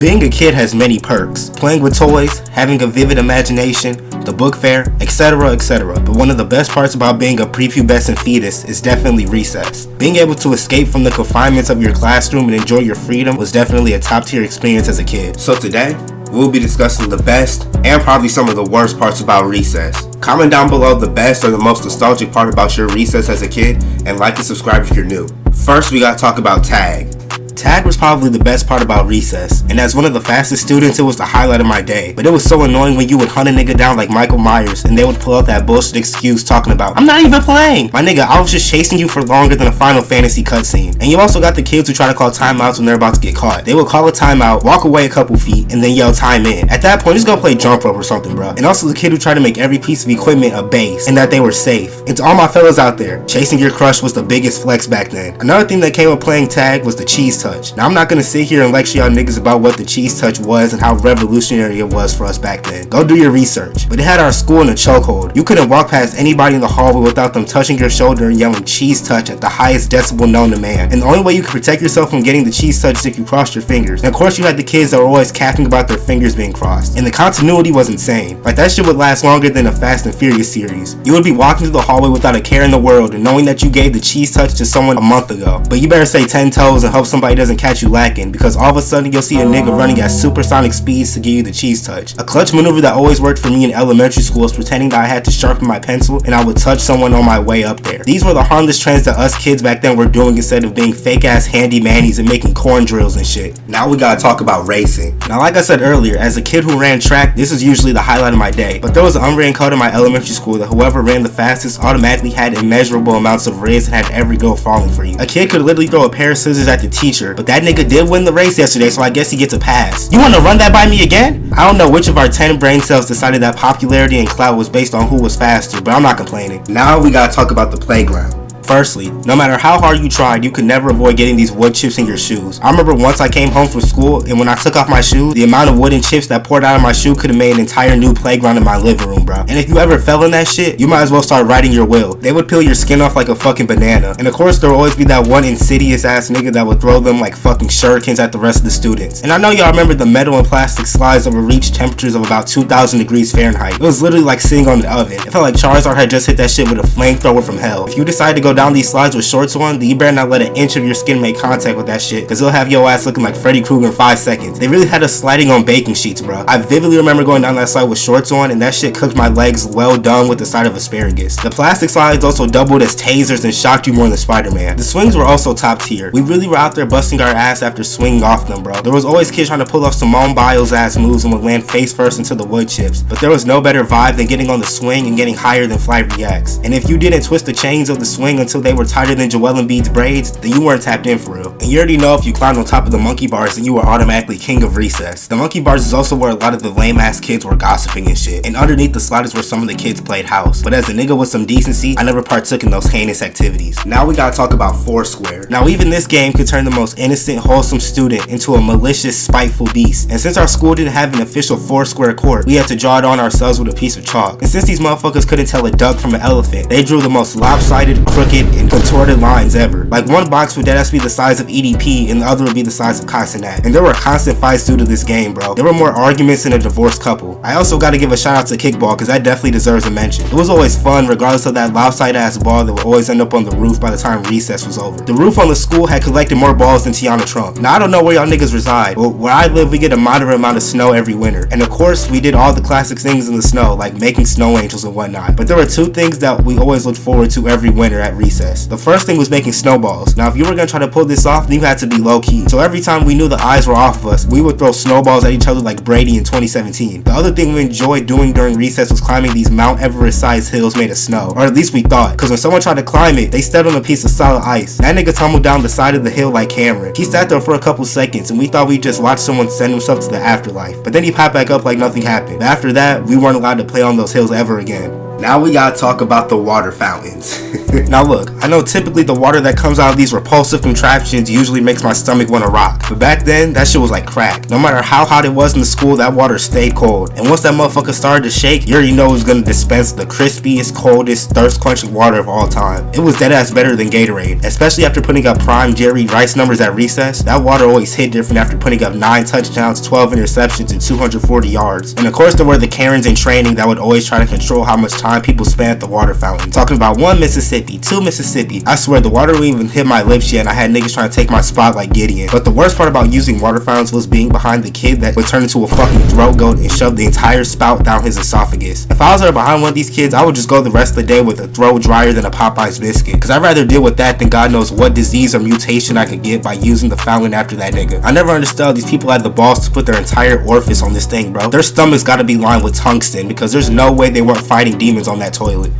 Being a kid has many perks. Playing with toys, having a vivid imagination, the book fair, etc, etc. But one of the best parts about being a prepubescent fetus is definitely recess. Being able to escape from the confinements of your classroom and enjoy your freedom was definitely a top tier experience as a kid. So today, we'll be discussing the best and probably some of the worst parts about recess. Comment down below the best or the most nostalgic part about your recess as a kid, and like and subscribe if you're new. First, we gotta talk about tag. Tag was probably the best part about recess, and as one of the fastest students, it was the highlight of my day. But it was so annoying when you would hunt a nigga down like Michael Myers, and they would pull out that bullshit excuse talking about, "I'm not even playing." My nigga, I was just chasing you for longer than a Final Fantasy cutscene. And you also got the kids who try to call timeouts when they're about to get caught. They would call a timeout, walk away a couple feet, and then yell time in. At that point, just go play jump rope or something, bro. And also the kid who tried to make every piece of equipment a base, and that they were safe. And to all my fellas out there, chasing your crush was the biggest flex back then. Another thing that came with playing tag was the cheese touch. Now I'm not gonna sit here and lecture y'all niggas about what the cheese touch was and how revolutionary it was for us back then. Go do your research. But it had our school in a chokehold. You couldn't walk past anybody in the hallway without them touching your shoulder and yelling cheese touch at the highest decibel known to man. And the only way you could protect yourself from getting the cheese touch is if you crossed your fingers. And of course you had the kids that were always capping about their fingers being crossed. And the continuity was insane. Like that shit would last longer than a Fast and Furious series. You would be walking through the hallway without a care in the world and knowing that you gave the cheese touch to someone a month ago. But you better say 10 toes and hope somebody doesn't catch you lacking, because all of a sudden you'll see a nigga running at supersonic speeds to give you the cheese touch. A clutch maneuver that always worked for me in elementary school was pretending that I had to sharpen my pencil and I would touch someone on my way up there. These were the harmless trends that us kids back then were doing instead of being fake ass handy mannies and making corn drills and shit. Now we gotta talk about racing. Now like I said earlier, as a kid who ran track, this is usually the highlight of my day. But there was an unwritten code in my elementary school that whoever ran the fastest automatically had immeasurable amounts of riz and had every girl falling for you. A kid could literally throw a pair of scissors at the teacher, but that nigga did win the race yesterday, so I guess he gets a pass. You wanna run that by me again? I don't know which of our 10 brain cells decided that popularity and clout was based on who was faster, but I'm not complaining. Now we gotta talk about the playground. Firstly, no matter how hard you tried, you could never avoid getting these wood chips in your shoes. I remember once I came home from school, and when I took off my shoes, the amount of wooden chips that poured out of my shoe could have made an entire new playground in my living room, bro. And if you ever fell in that shit, you might as well start writing your will. They would peel your skin off like a fucking banana. And of course, there would always be that one insidious ass nigga that would throw them like fucking shurikens at the rest of the students. And I know y'all remember the metal and plastic slides that would reach temperatures of about 2,000 degrees Fahrenheit. It was literally like sitting on the oven. It felt like Charizard had just hit that shit with a flamethrower from hell. If you decide to go down these slides with shorts on, then you better not let an inch of your skin make contact with that shit, cause it'll have your ass looking like Freddy Krueger in 5 seconds. They really had us sliding on baking sheets, bro. I vividly remember going down that slide with shorts on, and that shit cooked my legs well done with the side of asparagus. The plastic slides also doubled as tasers and shocked you more than Spider-Man. The swings were also top tier. We really were out there busting our ass after swinging off them, bro. There was always kids trying to pull off Simone Biles ass moves and would land face first into the wood chips, but there was no better vibe than getting on the swing and getting higher than Flight Reacts. And if you didn't twist the chains of the swing until they were tighter than Joel Embiid's braids, then you weren't tapped in for real. And you already know if you climbed on top of the monkey bars, then you were automatically king of recess. The monkey bars is also where a lot of the lame ass kids were gossiping and shit. And underneath the sliders where some of the kids played house. But as a nigga with some decency, I never partook in those heinous activities. Now we gotta talk about Foursquare. Now even this game could turn the most innocent, wholesome student into a malicious, spiteful beast. And since our school didn't have an official Foursquare court, we had to draw it on ourselves with a piece of chalk. And since these motherfuckers couldn't tell a duck from an elephant, they drew the most lopsided, crooked, and contorted lines ever. Like one box would deadass be the size of EDP and the other would be the size of Consonant. And there were constant fights due to this game, bro. There were more arguments than a divorced couple. I also gotta give a shout out to kickball, cause that definitely deserves a mention. It was always fun regardless of that lopsided ass ball that would always end up on the roof by the time recess was over. The roof on the school had collected more balls than Tiana Trump. Now I don't know where y'all niggas reside, but where I live we get a moderate amount of snow every winter. And of course we did all the classic things in the snow, like making snow angels and whatnot. But there were two things that we always looked forward to every winter at recess. The first thing was making snowballs. Now if you were gonna try to pull this off, then you had to be low key. So every time we knew the eyes were off of us, we would throw snowballs at each other like Brady in 2017. The other thing we enjoyed doing during recess was climbing these Mount Everest sized hills made of snow. Or at least we thought, cause when someone tried to climb it, they stepped on a piece of solid ice. That nigga tumbled down the side of the hill like Cameron. He sat there for a couple seconds and we thought we'd just watch someone send himself to the afterlife. But then he popped back up like nothing happened. But after that, we weren't allowed to play on those hills ever again. Now we gotta talk about the water fountains. Now look, I know typically the water that comes out of these repulsive contraptions usually makes my stomach wanna rock, but back then, that shit was like crack. No matter how hot it was in the school, that water stayed cold. And once that motherfucker started to shake, you already know it was gonna dispense the crispiest, coldest, thirst-quenching water of all time. It was deadass better than Gatorade, especially after putting up prime Jerry Rice numbers at recess. That water always hit different after putting up 9 touchdowns, 12 interceptions, and 240 yards. And of course there were the Karens in training that would always try to control how much time people spent at the water fountain. Talking about 1 Mississippi, 2 Mississippi. I swear the water wouldn't even hit my lips yet and I had niggas trying to take my spot like Gideon. But the worst part about using water fountains was being behind the kid that would turn into a fucking throat goat and shove the entire spout down his esophagus. If I was there behind one of these kids, I would just go the rest of the day with a throat drier than a Popeye's biscuit. Cause I'd rather deal with that than God knows what disease or mutation I could get by using the fountain after that nigga. I never understood how these people had the balls to put their entire orifice on this thing, bro. Their stomach's gotta be lined with tungsten because there's no way they weren't fighting demons on that toilet.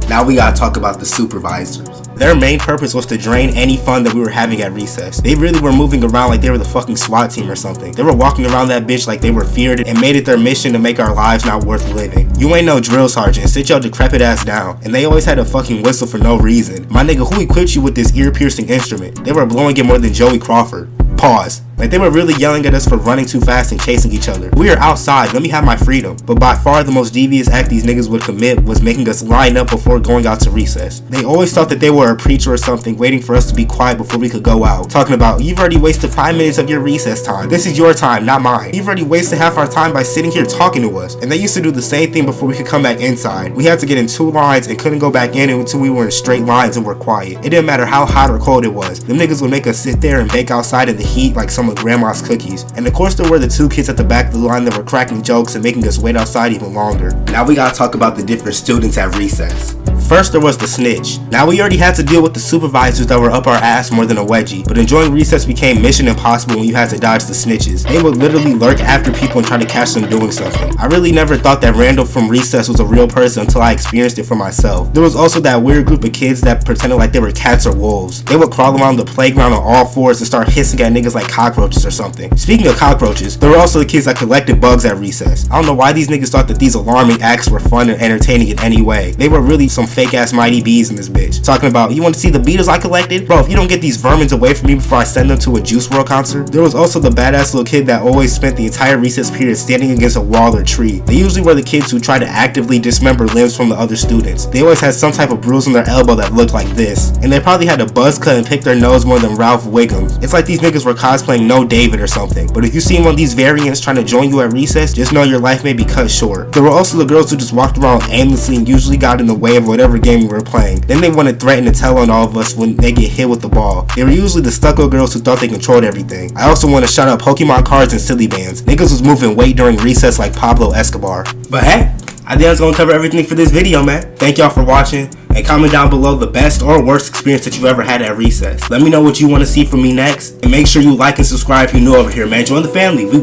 Now we gotta talk about the supervisors. Their main purpose was to drain any fun that we were having at recess. They really were moving around like they were the fucking SWAT team or something. They were walking around that bitch like they were feared and made it their mission to make our lives not worth living. You ain't no drill sergeant, sit your decrepit ass down. And they always had a fucking whistle for no reason. My nigga, who equipped you with this ear-piercing instrument? They were blowing it more than Joey Crawford. Pause. Like they were really yelling at us for running too fast and chasing each other. We are outside, let me have my freedom. But by far the most devious act these niggas would commit was making us line up before going out to recess. They always thought that they were a preacher or something waiting for us to be quiet before we could go out. Talking about, you've already wasted 5 minutes of your recess time. This is your time, not mine. You've already wasted half our time by sitting here talking to us. And they used to do the same thing before we could come back inside. We had to get in 2 lines and couldn't go back in until we were in straight lines and were quiet. It didn't matter how hot or cold it was. Them niggas would make us sit there and bake outside in the heat like some of grandma's cookies. And of course there were the 2 kids at the back of the line that were cracking jokes and making us wait outside even longer. Now we gotta talk about the different students at recess. First there was the snitch. Now we already had to deal with the supervisors that were up our ass more than a wedgie, but enjoying recess became mission impossible when you had to dodge the snitches. They would literally lurk after people and try to catch them doing something. I really never thought that Randall from recess was a real person until I experienced it for myself. There was also that weird group of kids that pretended like they were cats or wolves. They would crawl around the playground on all 4s and start hissing at niggas like cockroaches or something. Speaking of cockroaches, there were also the kids that collected bugs at recess. I don't know why these niggas thought that these alarming acts were fun and entertaining in any way. They were really some fake ass mighty bees in this bitch. Talking about, you want to see the beetles I collected? Bro, if you don't get these vermins away from me before I send them to a Juice WRLD concert. There was also the badass little kid that always spent the entire recess period standing against a wall or tree. They usually were the kids who tried to actively dismember limbs from the other students. They always had some type of bruise on their elbow that looked like this. And they probably had a buzz cut and picked their nose more than Ralph Wiggum's. It's like these niggas were cosplaying No David or something. But if you see one of these variants trying to join you at recess, just know your life may be cut short. There were also the girls who just walked around aimlessly and usually got in the way of whatever game we were playing. Then they want to threaten to tell on all of us when they get hit with the ball. They were usually the stucco girls who thought they controlled everything. I also want to shout out Pokemon cards and silly bands. Niggas was moving weight during recess like Pablo Escobar. But hey, I think that's gonna cover everything for this video, man. Thank y'all for watching. And comment down below the best or worst experience that you've ever had at recess. Let me know what you want to see from me next. And make sure you like and subscribe if you're new over here, man. Join the family. We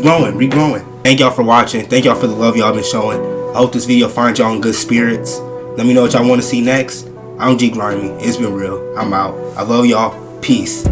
growing. Thank y'all for watching. Thank y'all for the love y'all been showing. I hope this video finds y'all in good spirits. Let me know what y'all want to see next. I'm ggrimey. It's been real. I'm out. I love y'all. Peace.